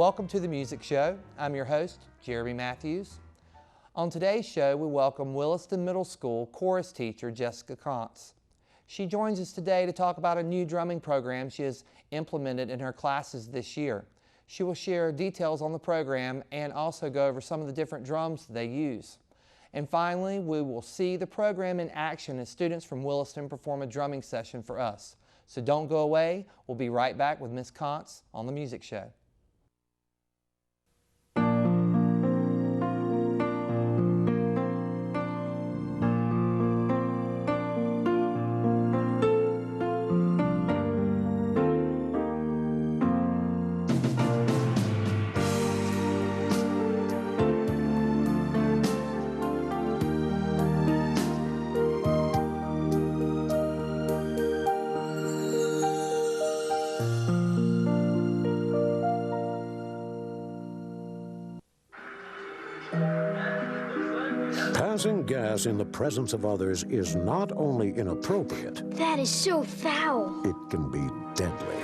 Welcome to the Music Show. I'm your host, Jeremy Matthews. On today's show, we welcome Williston Middle School chorus teacher Jessica Kontz. She joins us today to talk about a new drumming program she has implemented in her classes this year. She will share details on the program and also go over some of the different drums they use. And finally, we will see the program in action as students from Williston perform a drumming session for us. So don't go away. We'll be right back with Ms. Kontz on the Music Show. Passing gas in the presence of others is not only inappropriate, that is so foul. it can be deadly.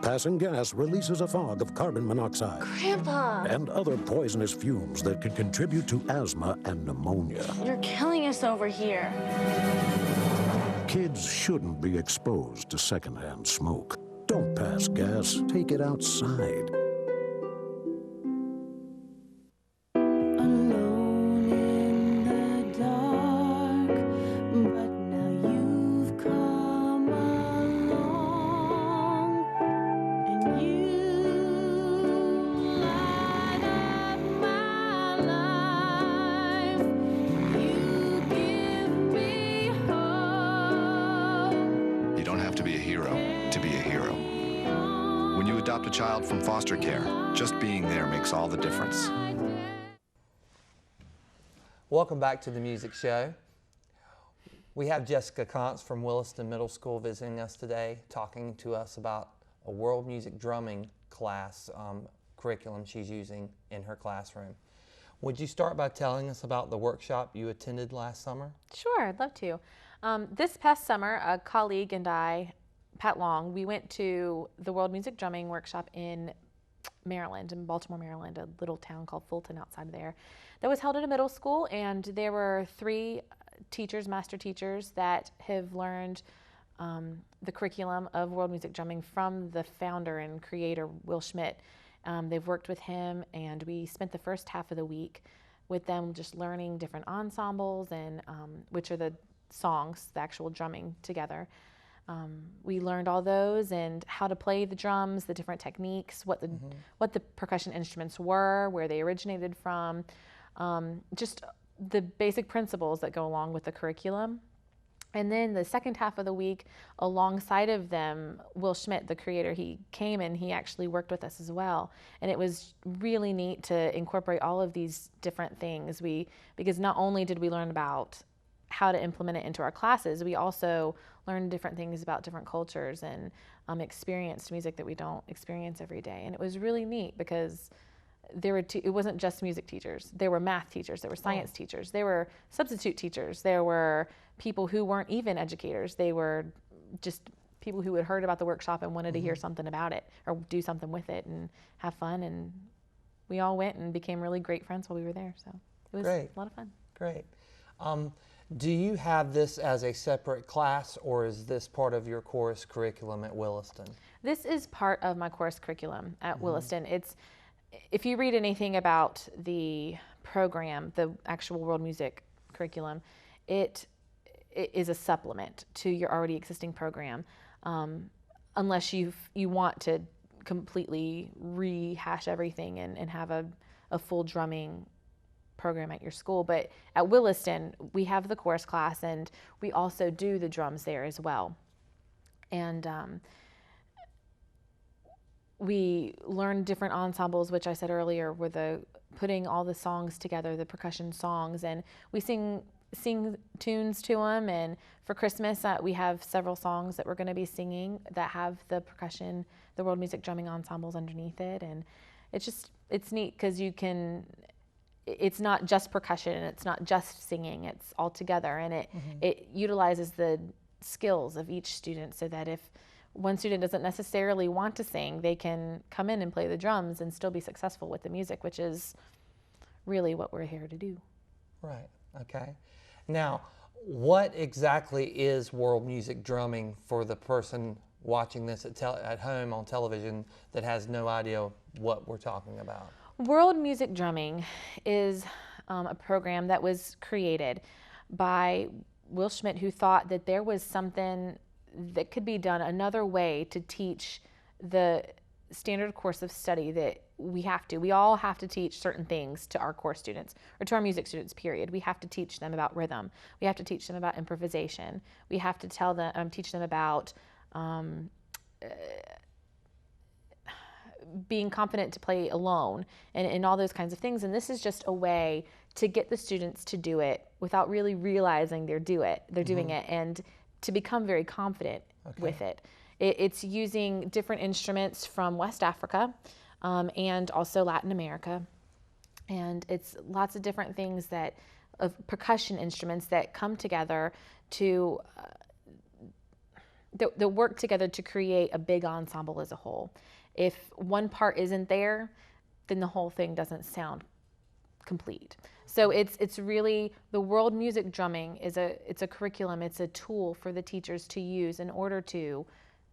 Passing gas releases a fog of carbon monoxide Grandpa! and other poisonous fumes that could contribute to asthma and pneumonia. You're killing us over here. Kids shouldn't be exposed to secondhand smoke. Don't pass gas, take it outside. Adopt a child from foster care. Just being there makes all the difference. Welcome back to the Music Show. We have Jessica Kontz from Williston Middle School visiting us today, talking to us about a world music drumming class curriculum she's using in her classroom. Would you start by telling us about the workshop you attended last summer? Sure, I'd love to. This past summer, a colleague and I, Pat Long, we went to the World Music Drumming Workshop in Maryland, in Baltimore, Maryland, a little town called Fulton outside of there. That was held at a middle school, and there were 3 teachers, master teachers, that have learned the curriculum of World Music Drumming from the founder and creator, Will Schmidt. They've worked with him, and we spent the first half of the week with them just learning different ensembles, and which are the songs, the actual drumming together. We learned all those and how to play the drums, the different techniques, what the percussion instruments were, where they originated from, just the basic principles that go along with the curriculum. And then the second half of the week, alongside of them, Will Schmidt, the creator, he came and he actually worked with us as well. And it was really neat to incorporate all of these different things. Because not only did we learn about how to implement it into our classes, we also learned different things about different cultures and experienced music that we don't experience every day. And it was really neat because it wasn't just music teachers. There were math teachers, there were science teachers, there were substitute teachers, there were people who weren't even educators. They were just people who had heard about the workshop and wanted to hear something about it or do something with it and have fun. And we all went and became really great friends while we were there. So it was a lot of fun. Great. Do you have this as a separate class, or is this part of your chorus curriculum at Williston? This is part of my chorus curriculum at Williston. If you read anything about the program, the actual world music curriculum, it is a supplement to your already existing program, unless you want to completely rehash everything and have a full drumming program at your school. But at Williston, we have the chorus class, and we also do the drums there as well. And we learn different ensembles, which I said earlier were putting all the songs together, the percussion songs, and we sing tunes to them. And for Christmas, we have several songs that we're going to be singing that have the percussion, the world music drumming ensembles underneath it. And it's neat because it's not just percussion, and it's not just singing, it's all together, and it utilizes the skills of each student, so that if one student doesn't necessarily want to sing, they can come in and play the drums and still be successful with the music, which is really what we're here to do. Right, okay. Now, what exactly is world music drumming for the person watching this at home on television that has no idea what we're talking about? World music drumming is a program that was created by Will Schmidt, who thought that there was something that could be done, another way to teach the standard course of study that we all have to teach certain things to our core students, or to our music students, period. We have to teach them about rhythm. We have to teach them about improvisation. We have to teach them about being confident to play alone and all those kinds of things. And this is just a way to get the students to do it without really realizing they're doing it, and to become very confident with it. It's using different instruments from West Africa and also Latin America. And it's lots of different things of percussion instruments that come together to that work together to create a big ensemble as a whole. If one part isn't there, then the whole thing doesn't sound complete. So it's really, the world music drumming it's a curriculum, it's a tool for the teachers to use in order to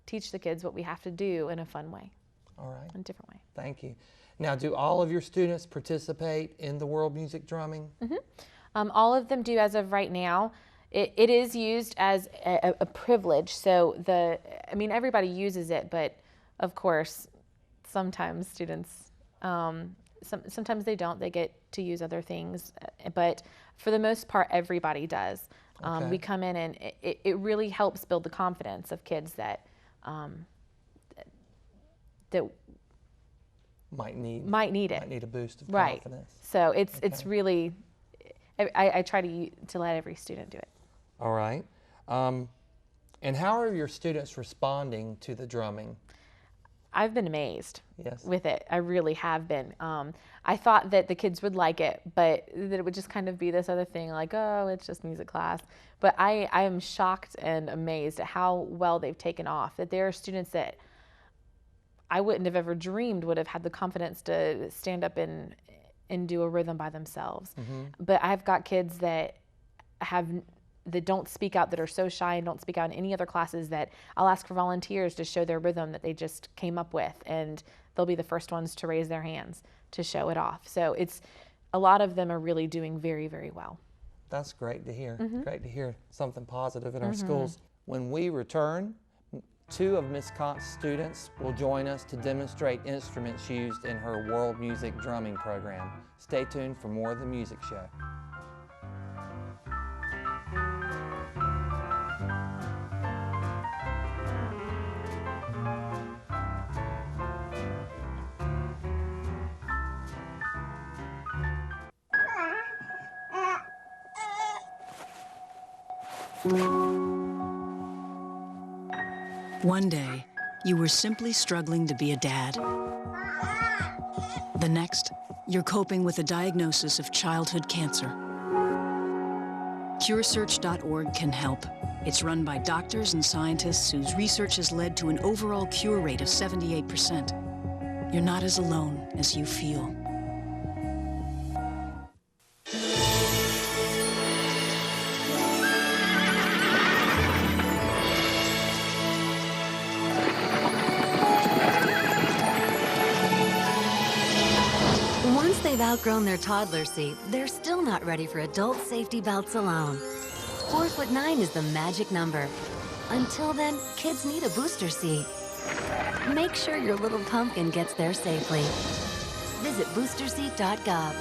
teach the kids what we have to do in a fun way. All right. In a different way. Thank you. Now, do all of your students participate in the world music drumming? Mm-hmm. All of them do as of right now. It is used as a privilege. So everybody uses it, but of course, sometimes students, sometimes they don't. They get to use other things, but for the most part, everybody does. Okay. We come in, and it really helps build the confidence of kids that might need it. Might need a boost of right. confidence. So it's really, I try to let every student do it. All right. And how are your students responding to the drumming? I've been amazed Yes. with it. I really have been. I thought that the kids would like it, but that it would just kind of be this other thing, like, oh, it's just music class. But I am shocked and amazed at how well they've taken off, that there are students that I wouldn't have ever dreamed would have had the confidence to stand up and do a rhythm by themselves. Mm-hmm. But I've got kids that don't speak out, that are so shy and don't speak out in any other classes, that I'll ask for volunteers to show their rhythm that they just came up with, and they'll be the first ones to raise their hands to show it off. So a lot of them are really doing very, very well. That's great to hear. Mm-hmm. Great to hear something positive in our Mm-hmm. schools. When we return, 2 of Ms. Kant's students will join us to demonstrate instruments used in her world music drumming program. Stay tuned for more of the Music Show. One day, you were simply struggling to be a dad. The next, you're coping with a diagnosis of childhood cancer. CureSearch.org can help. It's run by doctors and scientists whose research has led to an overall cure rate of 78%. You're not as alone as you feel. Once they've outgrown their toddler seat, they're still not ready for adult safety belts alone. 4'9" is the magic number. Until then, kids need a booster seat. Make sure your little pumpkin gets there safely. Visit boosterseat.gov.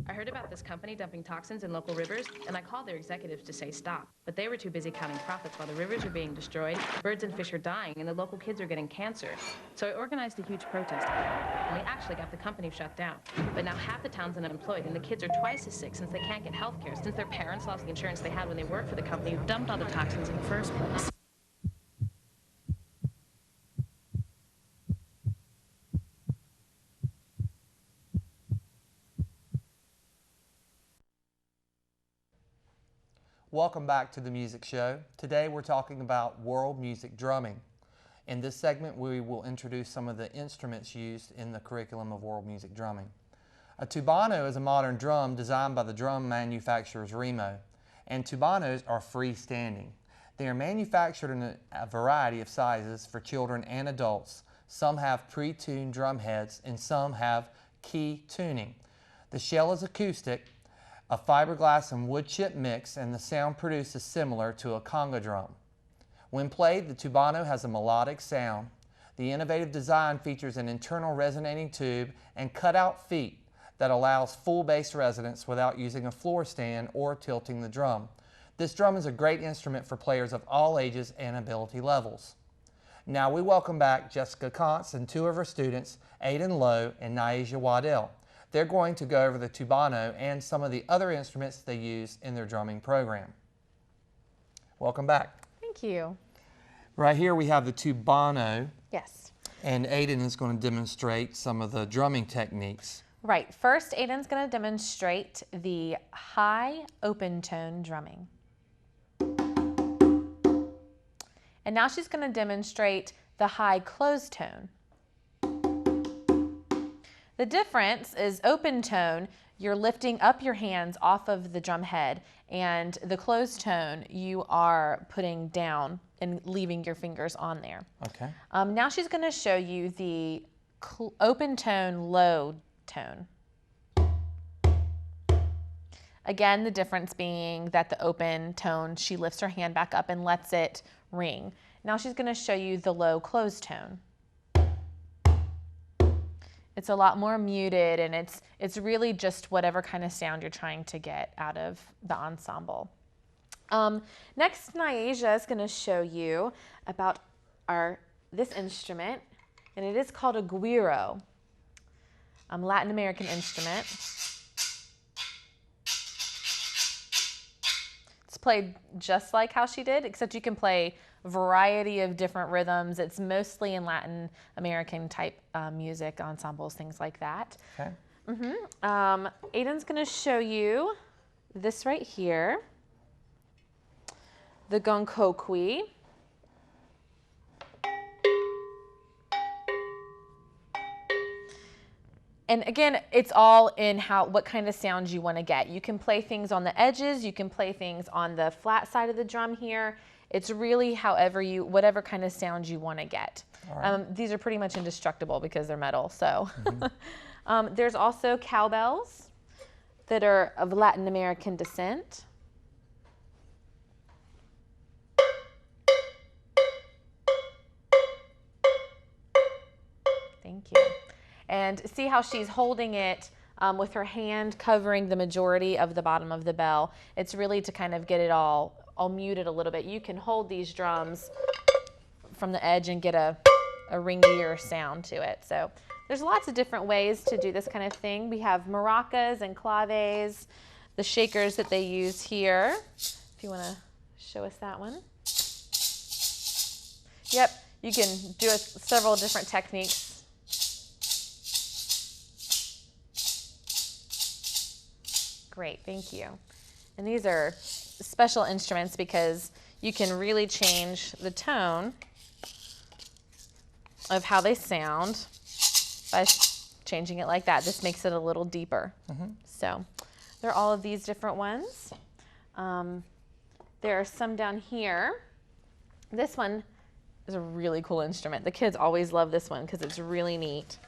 I heard about this company dumping toxins in local rivers, and I called their executives to say stop. But they were too busy counting profits while the rivers are being destroyed, birds and fish are dying, and the local kids are getting cancer. So I organized a huge protest, and we actually got the company shut down. But now half the town's unemployed, and the kids are twice as sick since they can't get health care, since their parents lost the insurance they had when they worked for the company who dumped all the toxins in the first place. Welcome back to the Music Show. Today we're talking about world music drumming. In this segment we will introduce some of the instruments used in the curriculum of world music drumming. A tubano is a modern drum designed by the drum manufacturers Remo, and tubanos are freestanding. They are manufactured in a variety of sizes for children and adults. Some have pre-tuned drum heads and some have key tuning. The shell is acoustic, a fiberglass and wood chip mix, and the sound produced is similar to a conga drum. When played, the tubano has a melodic sound. The innovative design features an internal resonating tube and cutout feet that allows full bass resonance without using a floor stand or tilting the drum. This drum is a great instrument for players of all ages and ability levels. Now we welcome back Jessica Kontz and two of her students, Aiden Lowe and Naisha Waddell. They're going to go over the tubano and some of the other instruments they use in their drumming program. Welcome back. Thank you. Right here we have the tubano. Yes. And Aiden is going to demonstrate some of the drumming techniques. Right. First, Aiden's going to demonstrate the high open tone drumming. And now she's going to demonstrate the high closed tone. The difference is open tone, you're lifting up your hands off of the drum head, and the closed tone, you are putting down and leaving your fingers on there. Okay. Now she's going to show you the open tone, low tone. Again, the difference being that the open tone, she lifts her hand back up and lets it ring. Now she's going to show you the low closed tone. It's a lot more muted, and it's really just whatever kind of sound you're trying to get out of the ensemble. Next, Naisha is going to show you about this instrument, and it is called a guiro, Latin American instrument. It's played just like how she did, except you can play a variety of different rhythms. It's mostly in Latin American type music, ensembles, things like that. Okay. Aiden's going to show you this right here, the gonkokwi. And again, it's all in what kind of sound you want to get. You can play things on the edges, you can play things on the flat side of the drum here. It's really whatever kind of sound you want to get. Right. These are pretty much indestructible because they're metal. So, there's also cowbells that are of Latin American descent. Thank you. And see how she's holding it with her hand covering the majority of the bottom of the bell. It's really to kind of get it all muted a little bit. You can hold these drums from the edge and get a ringier sound to it. So there's lots of different ways to do this kind of thing. We have maracas and claves, the shakers that they use here. If you want to show us that one. Yep, you can do several different techniques. Great, thank you. And these are special instruments because you can really change the tone of how they sound by changing it like that. This makes it a little deeper. So there are all of these different ones. There are some down here. This one is a really cool instrument. The kids always love this one because it's really neat.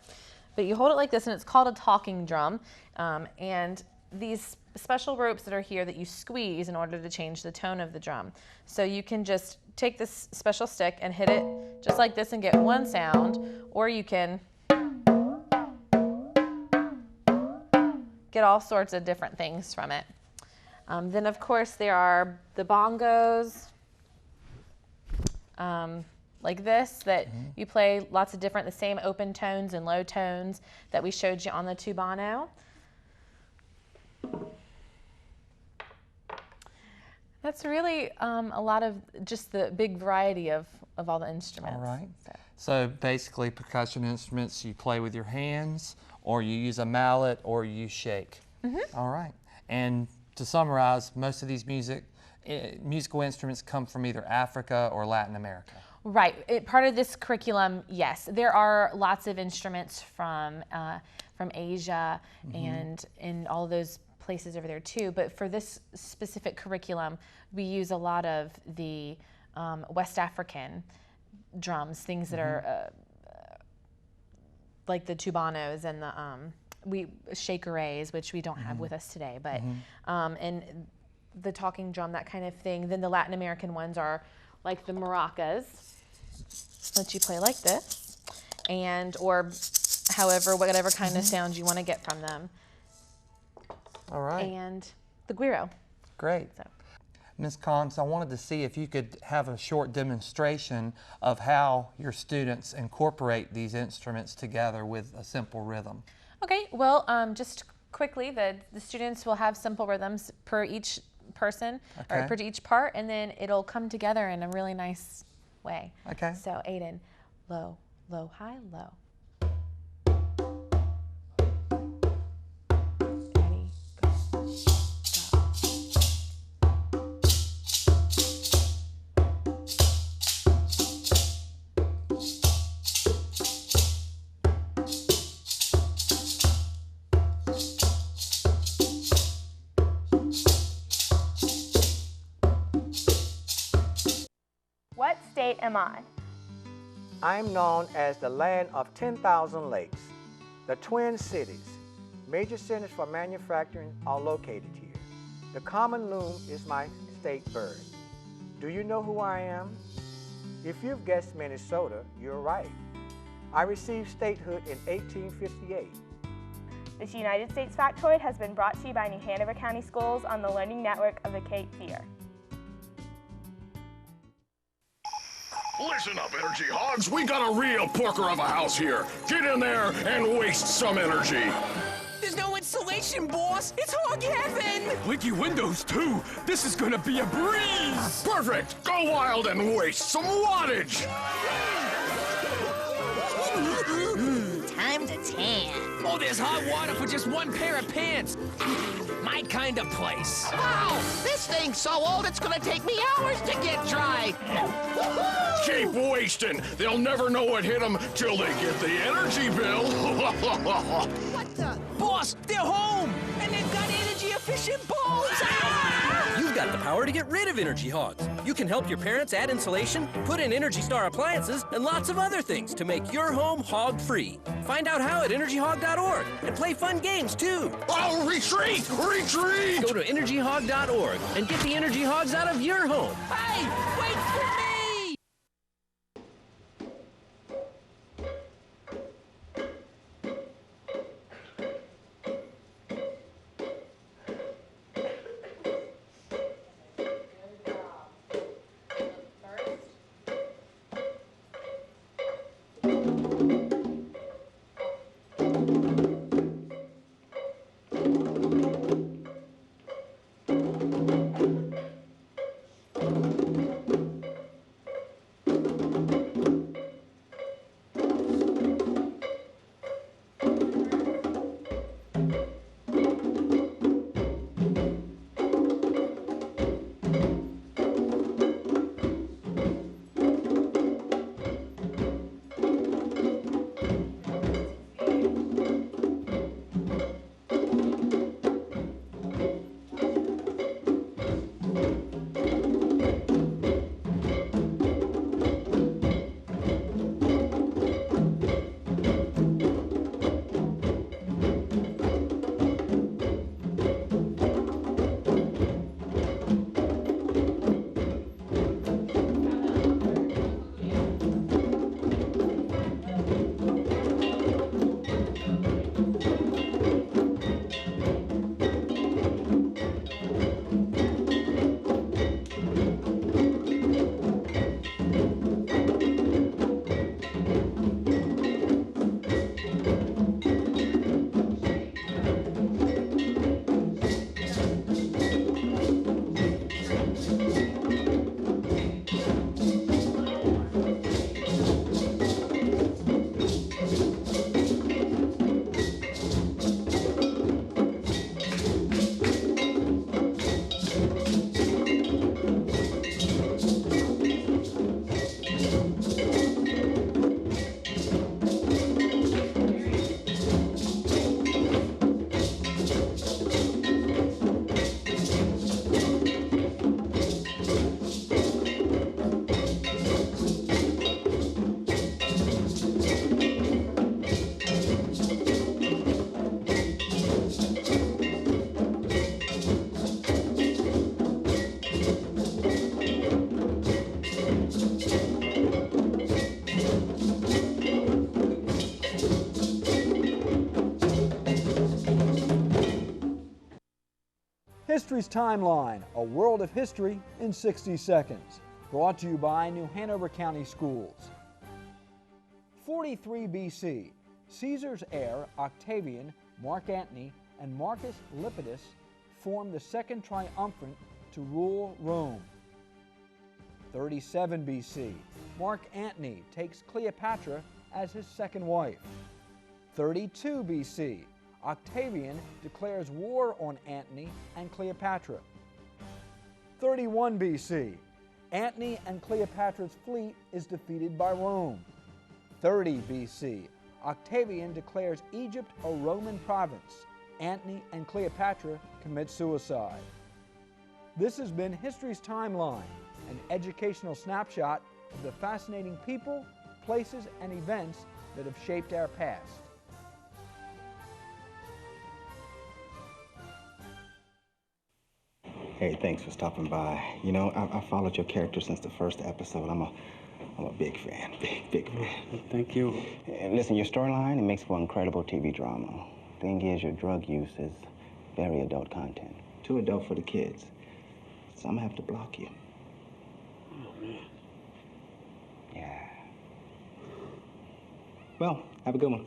But you hold it like this, and it's called a talking drum. And these special ropes that are here that you squeeze in order to change the tone of the drum. So you can just take this special stick and hit it just like this and get one sound, or you can get all sorts of different things from it. Then of course there are the bongos, like this, that you play lots of the same open tones and low tones that we showed you on the tubano. That's really a lot of just the big variety of all the instruments. All right. So basically percussion instruments, you play with your hands, or you use a mallet, or you shake. All right. And to summarize, most of these music musical instruments come from either Africa or Latin America. Right. Part of this curriculum, yes. There are lots of instruments from Asia and in all those places over there too. But for this specific curriculum, we use a lot of the West African drums, things that are like the tubanos and the shakeres, which we don't have with us today. But and the talking drum, that kind of thing. Then the Latin American ones are like the maracas, that you play like this, and or however, whatever kind of sound you want to get from them. All right. And the guiro. Great. So. Ms. Contz, I wanted to see if you could have a short demonstration of how your students incorporate these instruments together with a simple rhythm. Okay, well, just quickly, the students will have simple rhythms per each person, or per each part, and then it'll come together in a really nice way. Okay. So Aiden, low, low, high, low. Ready, go, go. What state am I? I'm known as the land of 10,000 lakes. The Twin Cities, major centers for manufacturing, are located here. The common loon is my state bird. Do you know who I am? If you've guessed Minnesota, you're right. I received statehood in 1858. This United States factoid has been brought to you by New Hanover County Schools on the Learning Network of the Cape Fear. Listen up, Energy Hogs. We got a real porker of a house here. Get in there and waste some energy. There's no insulation, boss. It's hog heaven. Leaky windows, too. This is gonna be a breeze. Perfect. Go wild and waste some wattage. Time to tan. Oh, there's hot water for just one pair of pants. My kind of place. Wow, this thing's so old it's gonna take me hours to get dry. Keep wasting. They'll never know what hit them till they get the energy bill. What the? Boss, they're home! And they've got energy-efficient bulbs! Ah! You've got the power to get rid of energy hogs. You can help your parents add insulation, put in Energy Star appliances, and lots of other things to make your home hog-free. Find out how at energyhog.org and play fun games, too. Oh, retreat! Retreat! Go to energyhog.org and get the energy hogs out of your home. Hey, wait for me! History's Timeline, a world of history in 60 seconds. Brought to you by New Hanover County Schools. 43 BC, Caesar's heir Octavian, Mark Antony, and Marcus Lepidus formed the second triumvirate to rule Rome. 37 BC, Mark Antony takes Cleopatra as his second wife. 32 BC, Octavian declares war on Antony and Cleopatra. 31 BC, Antony and Cleopatra's fleet is defeated by Rome. 30 BC, Octavian declares Egypt a Roman province. Antony and Cleopatra commit suicide. This has been History's Timeline, an educational snapshot of the fascinating people, places, and events that have shaped our past. Hey, thanks for stopping by. You know, I followed your character since the first episode. I'm a big fan, big fan. Thank you. And listen, your storyline, it makes for incredible TV drama. Thing is, your drug use is very adult content. Too adult for the kids. So I'm gonna have to block you. Oh, man. Yeah. Well, have a good one.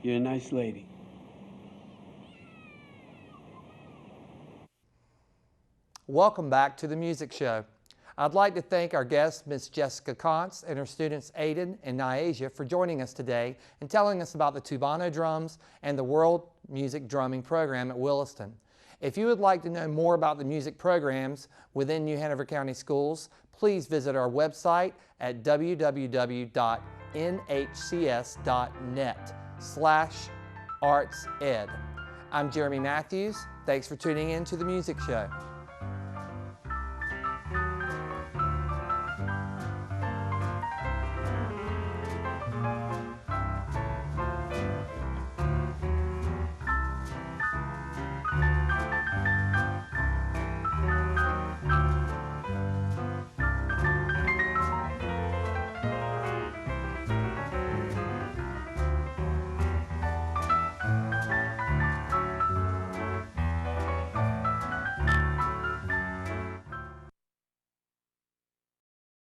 You're a nice lady. Welcome back to the Music Show. I'd like to thank our guest, Ms. Jessica Kontz, and her students Aiden and Nyasia for joining us today and telling us about the Tubano drums and the World Music Drumming program at Williston. If you would like to know more about the music programs within New Hanover County Schools, please visit our website at www.nhcs.net/artsed. I'm Jeremy Matthews. Thanks for tuning in to the Music Show.